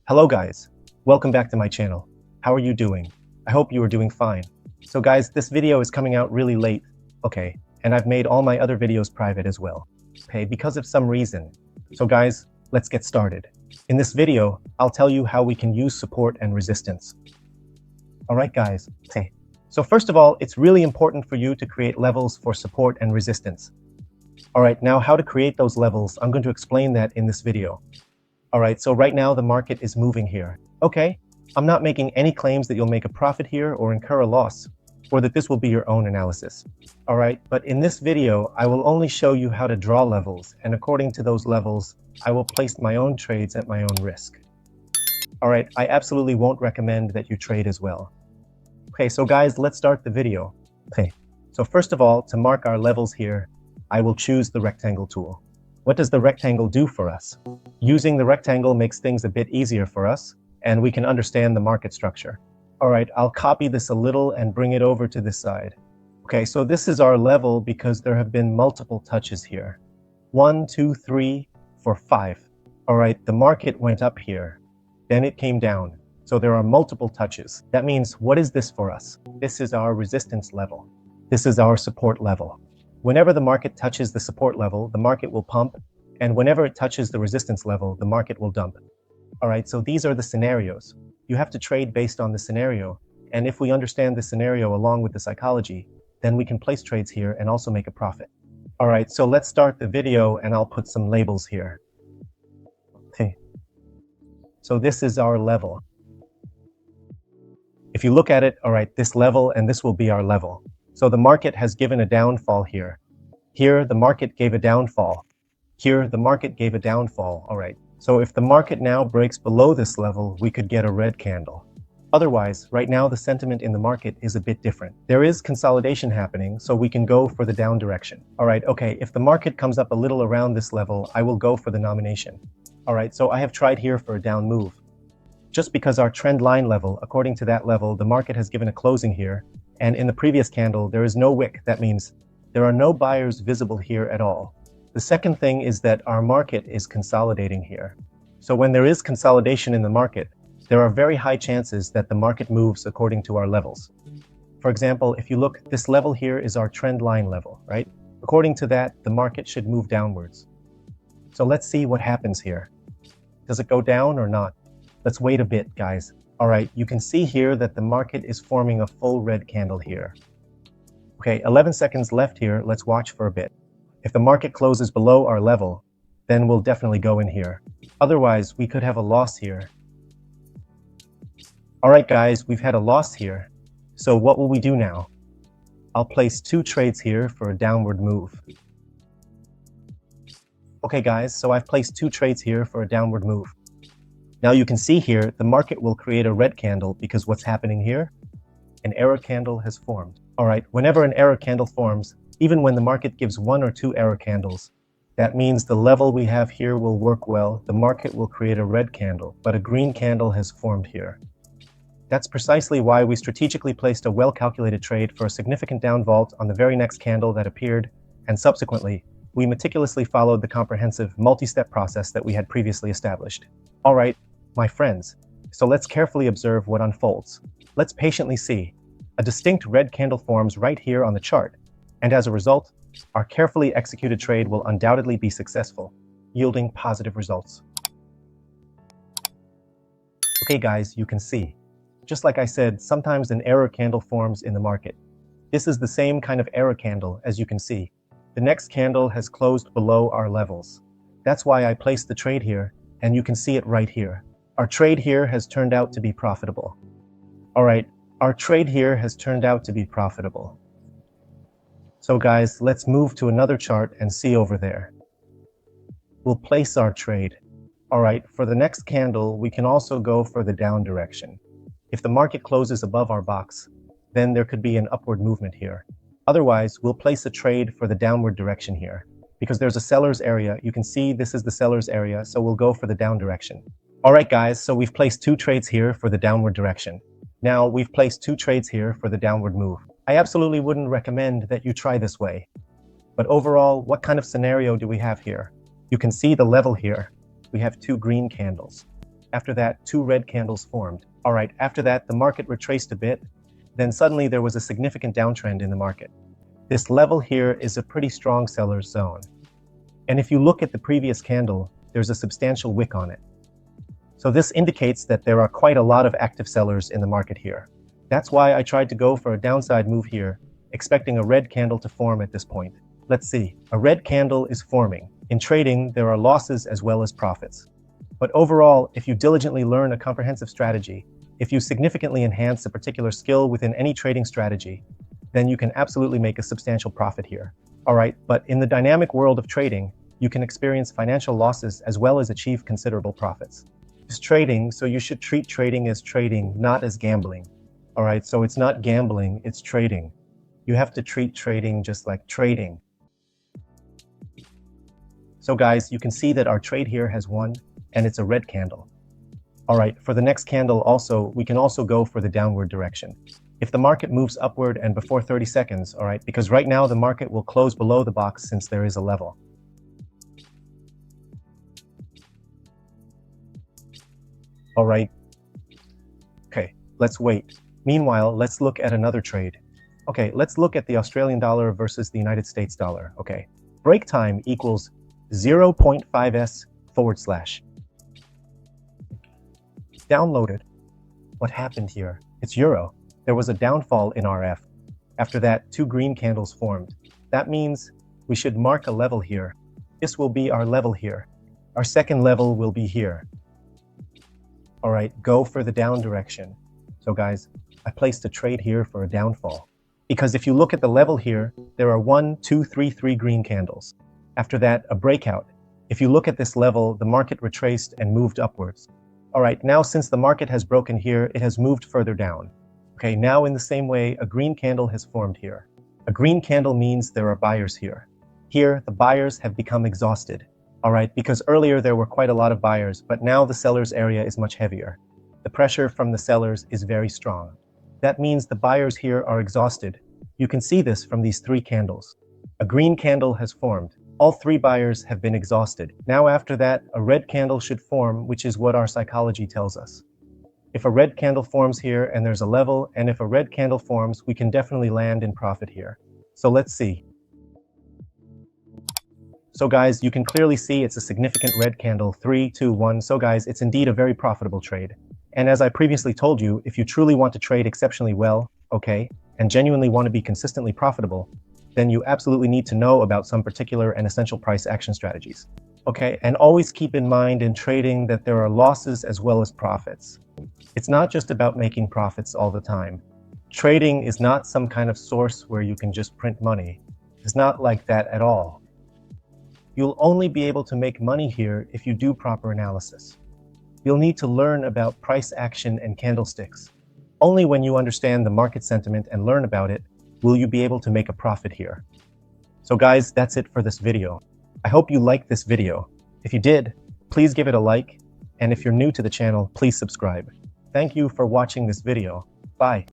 Hello guys, welcome back to my channel. How are you doing? I hope you are doing fine. So guys, this video is coming out really late, okay, and I've made all my other videos private as well, okay, because of some reason. So guys, let's get started. In this video, I'll tell you how we can use support and resistance. Alright guys, okay. So first of all, it's really important for you to create levels for support and resistance. Alright, now how to create those levels, I'm going to explain that in this video. Alright, so right now the market is moving here. Okay, I'm not making any claims that you'll make a profit here or incur a loss, or that this will be your own analysis. Alright, but in this video, I will only show you how to draw levels, and according to those levels, I will place my own trades at my own risk. Alright, I absolutely won't recommend that you trade as well. Okay, so guys, let's start the video. Okay, so first of all, to mark our levels here, I will choose the rectangle tool. What does the rectangle do for us? Using the rectangle makes things a bit easier for us, and we can understand the market structure. All right, I'll copy this a little and bring it over to this side. Okay, so this is our level because there have been multiple touches here. 1, 2, 3, 4, 5. All right, the market went up here. Then it came down. So there are multiple touches. That means, what is this for us? This is our resistance level. This is our support level. Whenever the market touches the support level, the market will pump, and whenever it touches the resistance level, the market will dump. All right, so these are the scenarios. You have to trade based on the scenario, and if we understand the scenario along with the psychology, then we can place trades here and also make a profit. All right, so let's start the video, and I'll put some labels here. Okay, so this is our level. If you look at it, all right, this level and this will be our level. So the market has given a downfall here. Here, the market gave a downfall. Here, the market gave a downfall. All right. So if the market now breaks below this level, we could get a red candle. Otherwise, right now, the sentiment in the market is a bit different. There is consolidation happening, so we can go for the down direction. All right. Okay. If the market comes up a little around this level, I will go for the nomination. All right. So I have tried here for a down move. Just because our trend line level, according to that level, the market has given a closing here. And in the previous candle, there is no wick. That means there are no buyers visible here at all. The second thing is that our market is consolidating here. So when there is consolidation in the market, there are very high chances that the market moves according to our levels. For example, if you look, this level here is our trend line level, right? According to that, the market should move downwards. So let's see what happens here. Does it go down or not? Let's wait a bit, guys. All right, you can see here that the market is forming a full red candle here. Okay, 11 seconds left here. Let's watch for a bit. If the market closes below our level, then we'll definitely go in here. Otherwise, we could have a loss here. All right, guys, we've had a loss here. So what will we do now? I'll place 2 trades here for a downward move. Okay, guys, so I've placed 2 trades here for a downward move. Now you can see here, the market will create a red candle because what's happening here? An error candle has formed. All right, whenever an error candle forms, even when the market gives 1 or 2 error candles, that means the level we have here will work well. The market will create a red candle, but a green candle has formed here. That's precisely why we strategically placed a well-calculated trade for a significant down vault on the very next candle that appeared, and subsequently, we meticulously followed the comprehensive multi-step process that we had previously established. All right, my friends, so let's carefully observe what unfolds. Let's patiently see. A distinct red candle forms right here on the chart, and as a result, our carefully executed trade will undoubtedly be successful, yielding positive results. Okay guys, you can see. Just like I said, sometimes an error candle forms in the market. This is the same kind of error candle, as you can see. The next candle has closed below our levels. That's why I placed the trade here, and you can see it right here. Our trade here has turned out to be profitable. All right, our trade here has turned out to be profitable. So guys, let's move to another chart and see over there. We'll place our trade. All right, for the next candle, we can also go for the down direction. If the market closes above our box, then there could be an upward movement here. Otherwise, we'll place a trade for the downward direction here. Because there's a seller's area, you can see this is the seller's area, so we'll go for the down direction. All right, guys, so we've placed 2 trades here for the downward direction. Now, we've placed 2 trades here for the downward move. I absolutely wouldn't recommend that you try this way. But overall, what kind of scenario do we have here? You can see the level here. We have 2 green candles. After that, 2 red candles formed. All right, after that, the market retraced a bit. Then suddenly there was a significant downtrend in the market. This level here is a pretty strong seller's zone. And if you look at the previous candle, there's a substantial wick on it. So this indicates that there are quite a lot of active sellers in the market here. That's why I tried to go for a downside move here, expecting a red candle to form at this point. Let's see. A red candle is forming. In trading, there are losses as well as profits. But overall, if you diligently learn a comprehensive strategy, if you significantly enhance a particular skill within any trading strategy, then you can absolutely make a substantial profit here. All right, but in the dynamic world of trading, you can experience financial losses as well as achieve considerable profits. It's trading, so you should treat trading as trading, not as gambling. All right, so it's not gambling, it's trading. You have to treat trading just like trading. So guys, you can see that our trade here has won, and it's a red candle. All right, for the next candle also, we can also go for the downward direction. If the market moves upward and before 30 seconds, all right, because right now the market will close below the box since there is a level. All right. Okay, let's wait. Meanwhile, let's look at another trade. Okay, let's look at the Australian dollar versus the United States dollar. Okay, break time equals 0.5s/. Downloaded. What happened here? It's euro. There was a downfall in RF. After that, 2 green candles formed. That means we should mark a level here. This will be our level here. Our second level will be here. All right, go for the down direction. So guys, I placed a trade here for a downfall. Because if you look at the level here, there are 1, 2, 3 green candles. After that, a breakout. If you look at this level, the market retraced and moved upwards. All right, now since the market has broken here, it has moved further down. Okay, now in the same way, a green candle has formed here. A green candle means there are buyers here. Here, the buyers have become exhausted. All right, because earlier there were quite a lot of buyers, but now the sellers area is much heavier. The pressure from the sellers is very strong. That means the buyers here are exhausted. You can see this from these 3 candles. A green candle has formed. All 3 buyers have been exhausted. Now after that, a red candle should form, which is what our psychology tells us. If a red candle forms here and there's a level, and if a red candle forms, we can definitely land in profit here. So let's see. So guys, you can clearly see it's a significant red candle, 3, 2, 1. So guys, it's indeed a very profitable trade. And as I previously told you, if you truly want to trade exceptionally well, okay, and genuinely want to be consistently profitable, then you absolutely need to know about some particular and essential price action strategies. Okay, and always keep in mind in trading that there are losses as well as profits. It's not just about making profits all the time. Trading is not some kind of source where you can just print money. It's not like that at all. You'll only be able to make money here if you do proper analysis. You'll need to learn about price action and candlesticks. Only when you understand the market sentiment and learn about it will you be able to make a profit here. So guys, that's it for this video. I hope you liked this video. If you did, please give it a like, and if you're new to the channel, please subscribe. Thank you for watching this video. Bye.